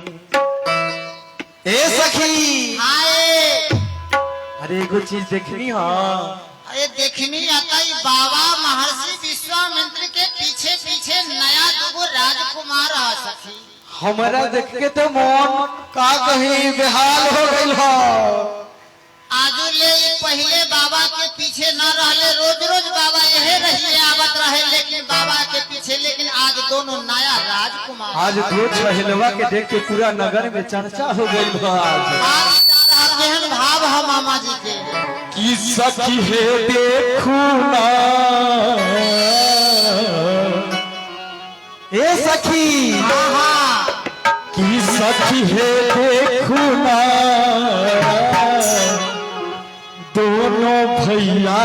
ए सखी हाय अरे एगो चीज देखनी हो। अरे देखनी आता ही बाबा महर्षि विश्वामित्र के पीछे पीछे नया दुगो राजकुमार आ सखी। हमारा देख के तो मन का कहीं बेहाल हो गइल हो। आजू ले पहले बाबा के पीछे न रहले, रोज रोज बाबा यही रहिए आवत रहे, लेकिन बाबा के पीछे, लेकिन आज दोनों नया राजकुमार। आज दो छहिलवा के देख के पूरा नगर में चर्चा हो गइल हो। आज केहन भाव है मामा जी के की सखी है देखू ना ए सखी की सखी है देखू ना दोनों भैया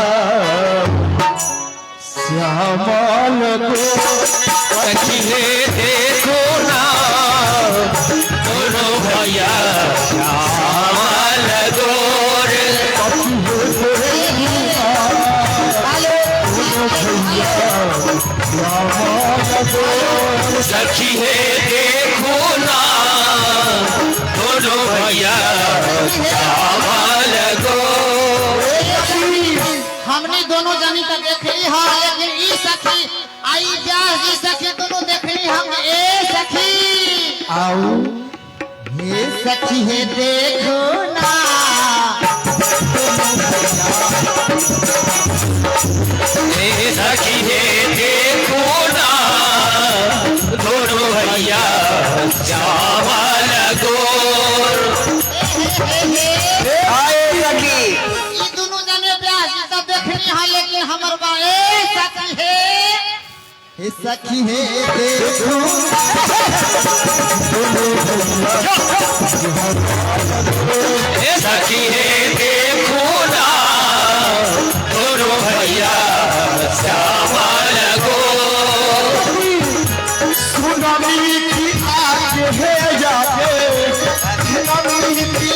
श्यामल को सखी है देखो ना दोनों भैया श्यामल गोर सखी है देखो ना दोनों भैया श्यामल गोर। हमने दोनों जानी तक देखली हाँ, लेकिन ई सखी आई ब्याह ई सखी दोनों देखली हम। ए सखी आओ ए सखी है देखो ना ए सखी है देखो ना दोनों भैया श्यामल गोर। आए सखी ई दोनों जाने ब्याह ई तब देखली हाँ, लेकिन हमर बा ए सखी है देखो ए सखी है देखो ना दोनों भैया श्यामल गोर। सुनामी की आगे है जाके सुनामी की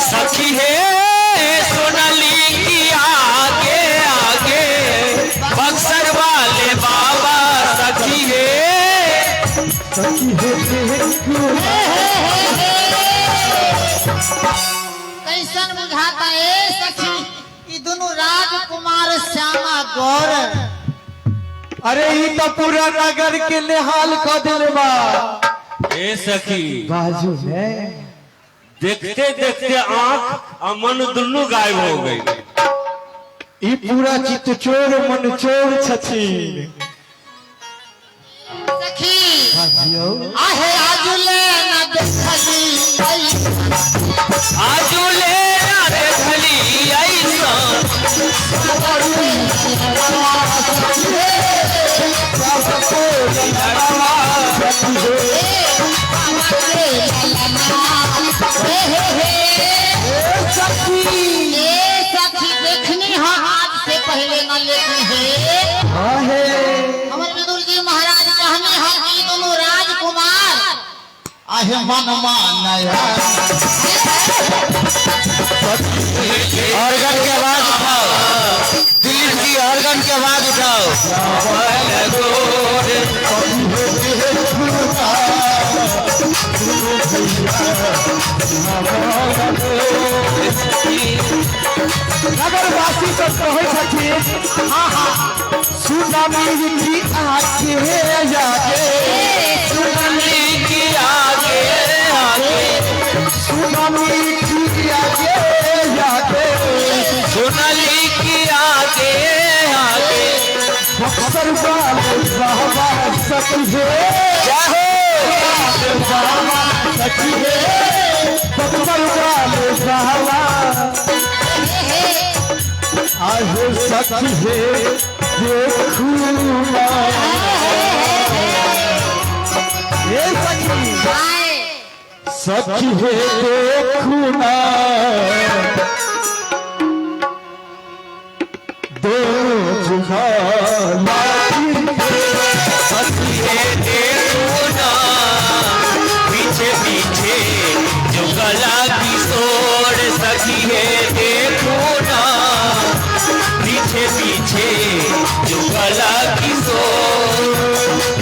सखी है सोनाली की आगे आगे बक्सर वाले बाबा सखी है कैसन बुझाता ए सखी ई दोनों राजकुमार श्यामा गौर। अरे ये तो पूरा नगर के निहाल कर दिले बा। ए सखी बाजू है देखते देखते आंख और मन दोनों गायब हो गई। ये पूरा चित चोर मन चोर छछीन। सखी बाजियो आहे आजुले ना देखली आजुले ना देखली ऐसा देखनी हाँ आज से पहले न लेकिन है हमारे विदुर जी महाराज कहने हाँ कि दोनों राजकुमार आहे मन मानया। ऑर्गन के आवाज उठाओ, दिलीप जी ऑर्गन के आवाज उठाओ। नगरवासी तो कहे सखी हाँ सुनामी की आगे जाके सुनामी की आगे आगे सुनामी की आगे जाके सोनाली की आगे आगे बक्सर वाले बाबा सखी है बाबा सखी है बक्सर वाले बाबा आहे सखी है देखू ना ये सखी है देखू ना दो जुगाना सखी है देखू ना पीछे पीछे जो गला किशोर सखी है देखो ना पीछे पीछे जो गला किशोर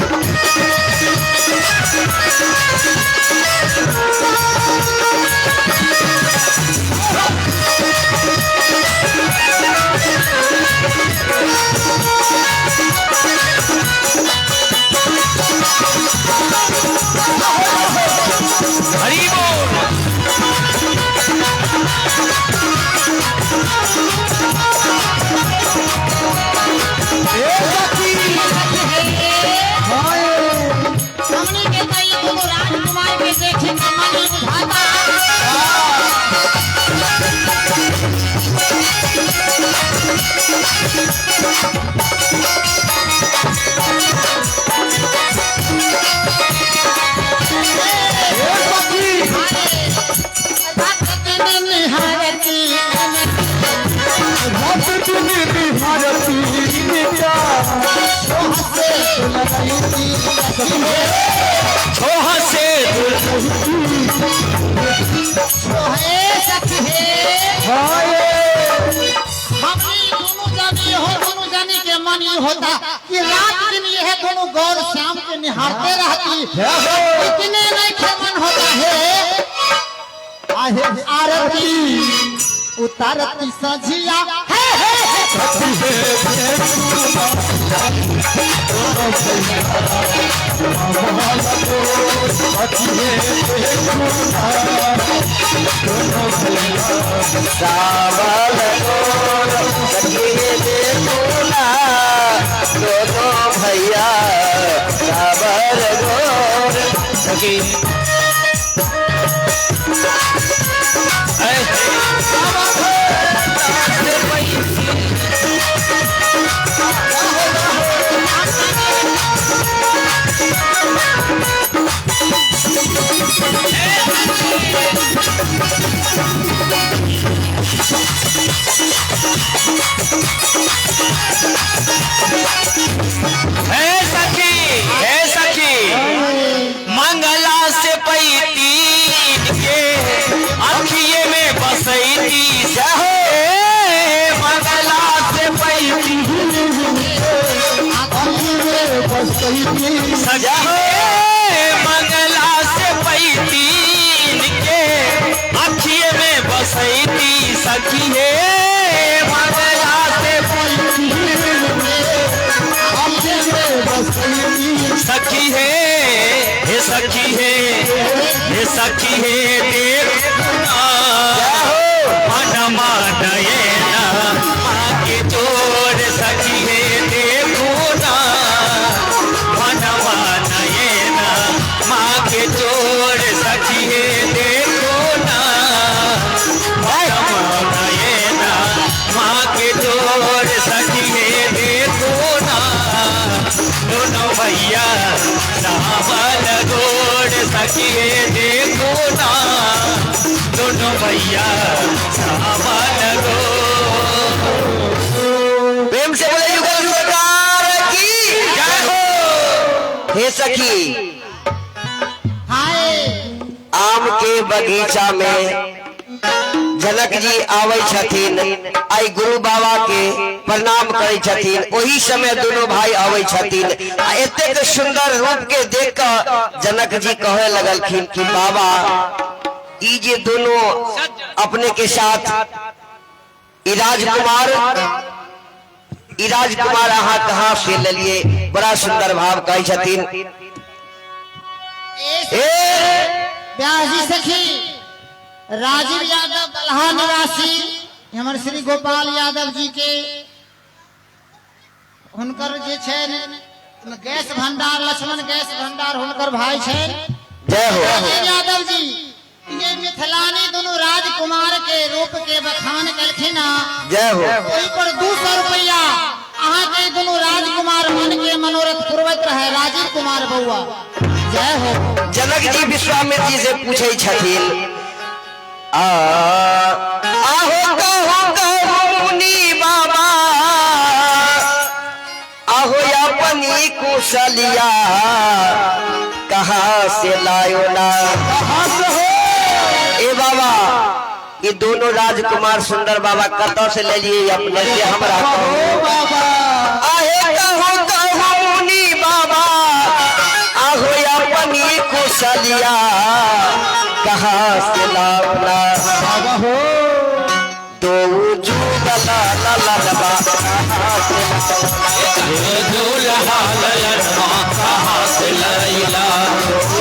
छोहा से सखी दोनों जानी हो, दोनों जानी के मन ये होता कि रात दिन ये है दोनों गौर शाम के निहारते रहती, इतने नहीं के मन होता है आहे आरती उतारती सजिया दोनों भैया साबर गोर सखी मंगला से पैती के अखिए में बसैती मंगला से पैती सजा मंगला से पैती के अखिए में बसैती सखी है मंगला से पैती सखी है हे सखी है हे सखी है देख मन मानये ना आगे तोड़ सखी है देखो ना मन मानये ना माँ के तोड़ सखी है देखो ना मन मानये ना माँ के तोड़ सखी है देखो ना दोनों भैया सावन गोड़ सखी है देखो ना दोनों भैया सावन गोड़ प्रेम से बोले युगल सरकार की जय हो। हे सखी हाय आम के बगीचा में जनक जी आवे छथिन, आई गुरु बाबा के प्रणाम करे छथिन। वही समय दोनों भाई आवे छथिन, एते सुंदर रूप के देख कर जनक जी कहे लगलखिन कि बाबा ई जे दोनों अपने के साथ ई राजकुमार अहाँ कहाँ से ले लिए, बड़ा सुंदर भाव कहे छथिन। व्यास जी सखी राजीव यादव दलहा निवासी हमर श्री गोपाल यादव जी के हुनकर जे छै गैस भंडार लक्ष्मण गैस भंडार हुनकर भाई छै जय हो। राजीव यादव जी ये मिथिलानी दोनों राजकुमार के रूप के बखान कलखिन जय हो। ओहि पर 200 रुपया अहाँ के दोनों राजकुमार मन के मनोरथ पूर्वत रहे राजीव कुमार बउआ जय हो। जनक जी विश्वामित्र जी से पूछे छथिन आहो कहो मुनि बाबा आहो अपनी कुशलिया कहाँ से लायो ना ए बाबा ये दोनों राजकुमार सुंदर बाबा कतौ से ले लिए अपने से हमरा आहे कहो मुनि बाबा आहो अपनी कुशलिया कहाँ से लावना हो दो जुगला ला ला लबा कहाँ से लाइला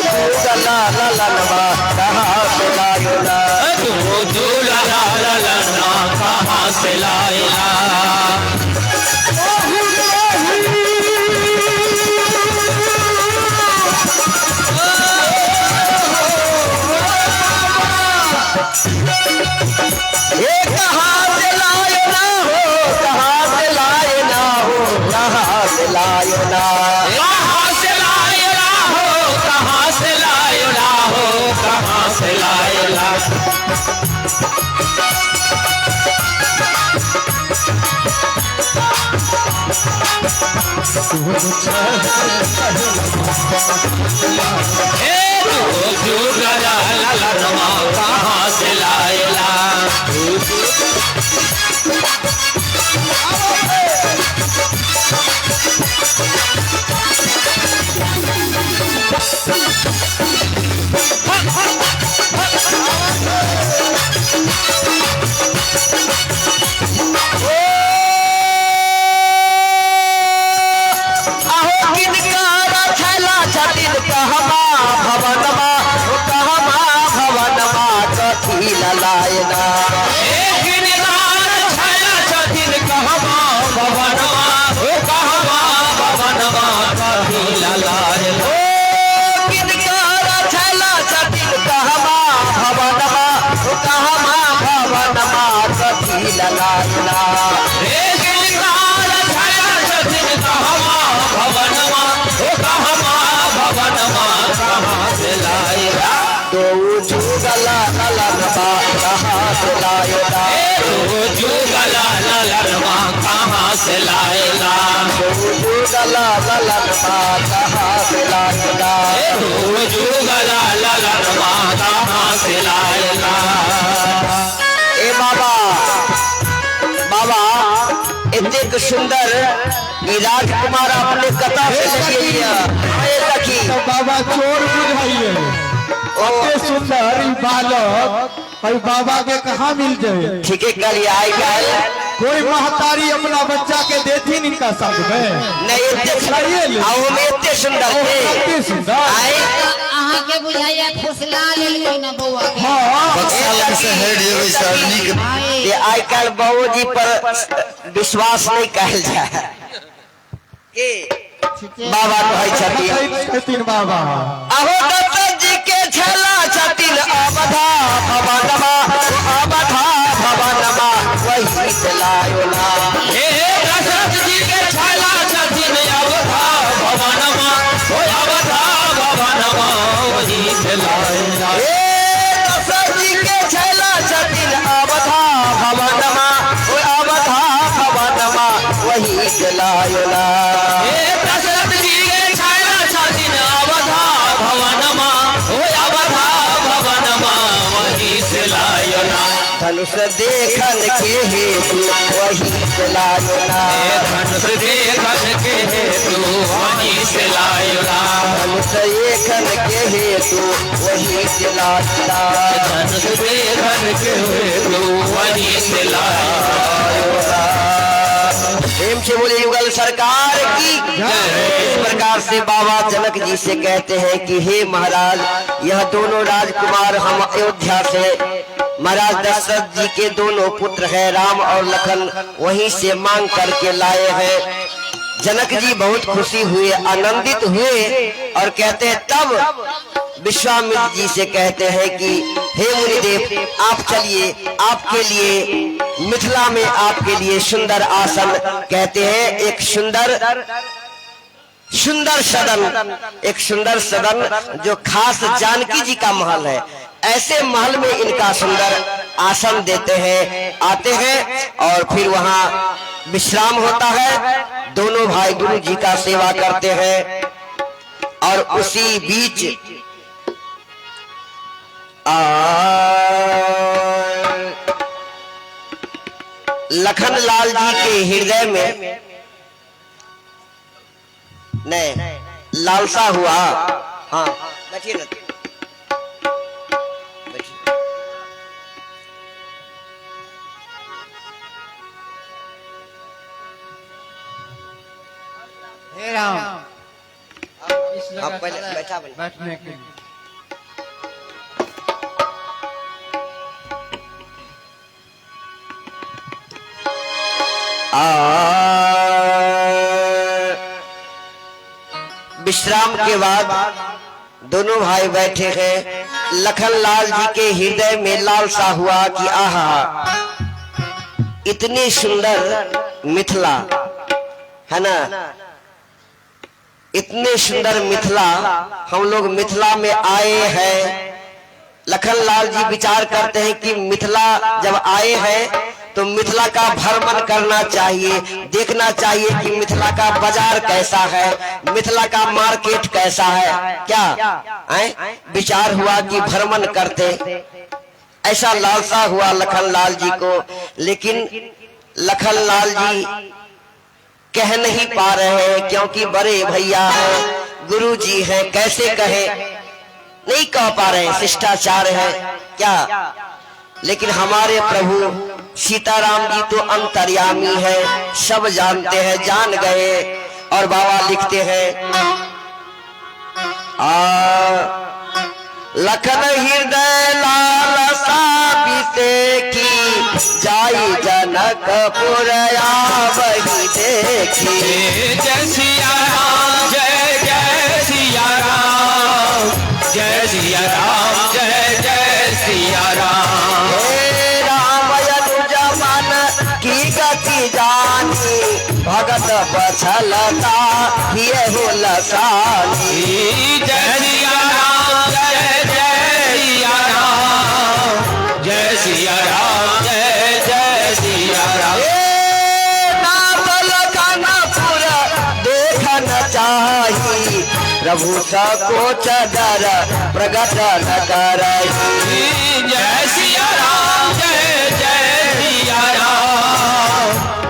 जुगला ला ला लबा कहाँ से लाइला जुगला ला ला कहाँ से लाइला लायो ना जुगला ललनवा कहाँ से लाएला कहाँ से लाएगा जुगला ललनवा कहाँ से लाएगा जुगला ललनवा कहाँ से लाएगा। ए बाबा बाबा इतने सुंदर ये राजकुमार अपने कथा से लगी बाबा चोर बुझाइए अते सुंदर ई बालक भाई बाबा के कहाँ मिल जाए। ठीक है कल आई गल कोई महतारी अपना बच्चा के देती नहीं का संग में नहीं इतने सुंदर थे अति सुंदर आई अहाँ के बुझाइया फुसला ले ना बउआ के हाँ ये आई कल बहू जी पर विश्वास नहीं कहल जाए बाबा छतीन बाबा अहो दत्त जी के छला छतीन अवधा भवनमा अवधा भवनमा वही चलायो ना हे दशरथ जी के छला छतीन अवधा भवनमा ओ अवधा भवनमा वही चलायो हे दशरथ जी के छला छतीन अवधा भवनमा ओ अवधा भवनमा वही चलायो ना धनुष देखन के हेतु वही चलायो ना धनुष देखन के हेतु वही चलायो ना धनुष देखन के हेतु वही चलायो ना धनुष देखन के हेतु वही चलायो ना। प्रेम से बोले युगल सरकार की इस प्रकार से बाबा जनक जी से कहते हैं कि हे महाराज यह दोनों राजकुमार हम अयोध्या से महाराज दशरथ जी के दोनों पुत्र हैं राम और लखन वहीं से मांग करके लाए हैं। जनक जी बहुत खुशी हुए आनंदित हुए और कहते हैं तब विश्वामित्र जी से कहते हैं कि हे मुनिदेव आप चलिए आपके लिए मिथिला में आपके लिए सुंदर आसन कहते हैं एक सुंदर सदन जो खास जानकी जी का महल है ऐसे महल में इनका सुंदर आसन देते हैं आते हैं और फिर वहाँ विश्राम होता है। दोनों भाई गुरु जी का सेवा करते हैं और उसी बीच लखन लाल जी के हृदय में नहीं लालसा हुआ। हाँ बैठिए ना बैठिए। हे राम आप पहले बैठा बने बैठने के विश्राम के बाद दोनों भाई बैठे हैं। लखन लाल जी के हृदय में लालसा हुआ कि आहा इतनी सुंदर मिथिला है ना, इतने सुंदर मिथिला हम लोग मिथिला में आए हैं। लखन लाल जी विचार करते हैं कि मिथिला जब आए हैं तो मिथिला का भ्रमण करना चाहिए, देखना चाहिए कि मिथिला का बाजार कैसा है, मिथिला का मार्केट कैसा है। क्या विचार हुआ कि भ्रमण करते, ऐसा लालसा हुआ लखनलाल जी को। लेकिन लखनलाल जी कह नहीं पा रहे हैं, क्योंकि बड़े भैया हैं, गुरु जी हैं, कैसे कहे, नहीं कह पा रहे हैं, शिष्टाचार है क्या। लेकिन हमारे प्रभु सीताराम जी तो अंतर्यामी है, सब जानते हैं, जान गए। और बाबा लिखते हैं लखन हृदय लालसा बीते की, जाई जनकपुर वही देखी। जय सिया राम, जय जय सिया राम, जय सिया राम, जय जय सिया राम। हे राम अनुज मन की गति जानी, भगत बछलता ये हो लसानी। जय सिया राम, जय जय सिया राम, जय सिया राम, जय जय सिया राम। देखना चाहिए प्रभु सकोच डर प्रगट न करही। जय सिया राम, जय जय सिया राम,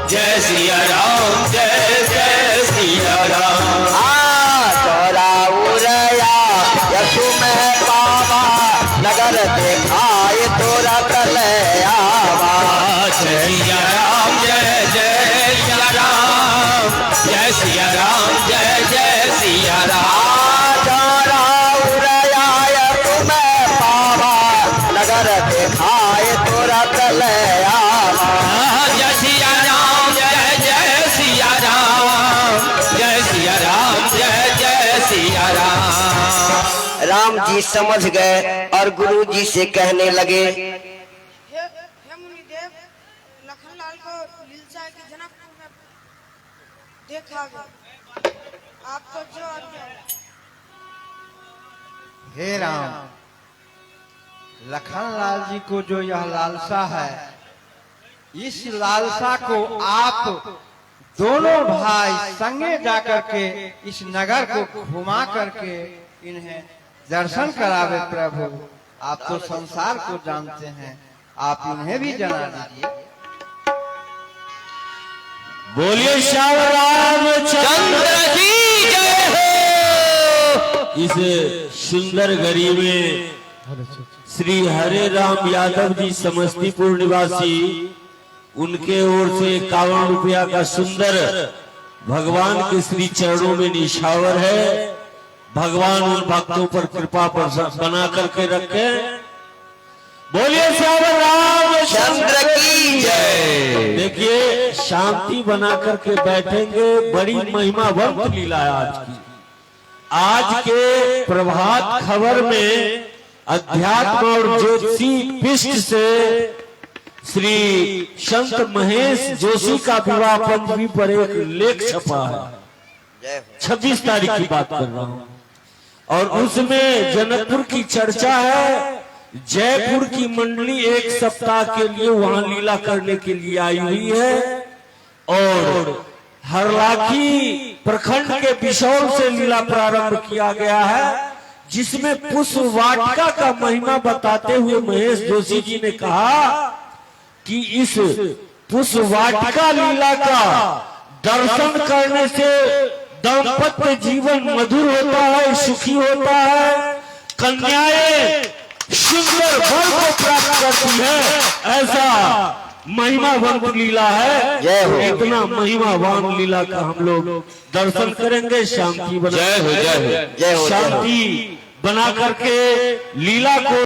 जय सिया राम, जय जय सिया राम। चौरा उरया यशु में पावा, नगर देखाए तोरा तले आवा। जय सिया राम, जय जय सिया राम, जय सिया राम, जय जय सिया राम। चौरा उरया यशु में पावा, नगर देखाए तोरा तले आवा। जय सिया राम, जय जय सिया राम, जय सिया राम, जय जय सिया राम। राम जी समझ गए और गुरु जी से कहने लगे, हे मुनिदेव, लखनलाल को लीलचा के जनकपुर में देखा गया, आपको जो आज्ञा। हे राम, लखनलाल जी को जो यह लालसा है, इस लालसा को आप दोनों भाई संगे जाकर के इस नगर को घुमा करके इन्हें दर्शन करावे। प्रभु आप तो संसार को जानते हैं, आप इन्हें भी जना दीजिए। बोलिए श्याम रामचंद्र की जय हो। इस सुंदर घड़ी में श्री हरे राम यादव जी समस्तीपुर निवासी, उनके ओर से 51 रुपया का सुंदर भगवान के श्री चरणों में निछावर है। भगवान उन भक्तों पर कृपा बना करके रखे। बोलिए श्याम रामचंद्र की जय। देखिए शांति बना करके बैठेंगे, बड़ी महिमावंत लीला है आज की। आज के प्रभात खबर में अध्यात्म और ज्योतिषी पृष्ठ से श्री संत महेश जोशी का विवाह पंचमी पर एक लेख छपा है। 26 तारीख की बात कर रहा हूँ, और उसमें जनकपुर की चर्चा है। जयपुर की मंडली एक सप्ताह के लिए वहां लीला करने के लिए आई हुई है, और हरलाखी प्रखंड के बिशौल से लीला प्रारंभ किया गया है, जिसमें पुष्प वाटिका का महिमा बताते हुए महेश जोशी जी ने कहा कि इस पुष्प वाटिका लीला का दर्शन करने से दाम्पत्य जीवन मधुर होता है, सुखी होता है, कन्याएं सुंदर वर को प्राप्त करती है। ऐसा महिमावान लीला है। इतना महिमावान लीला का हम लोग दर्शन करेंगे। शांति बना, शांति बना करके लीला को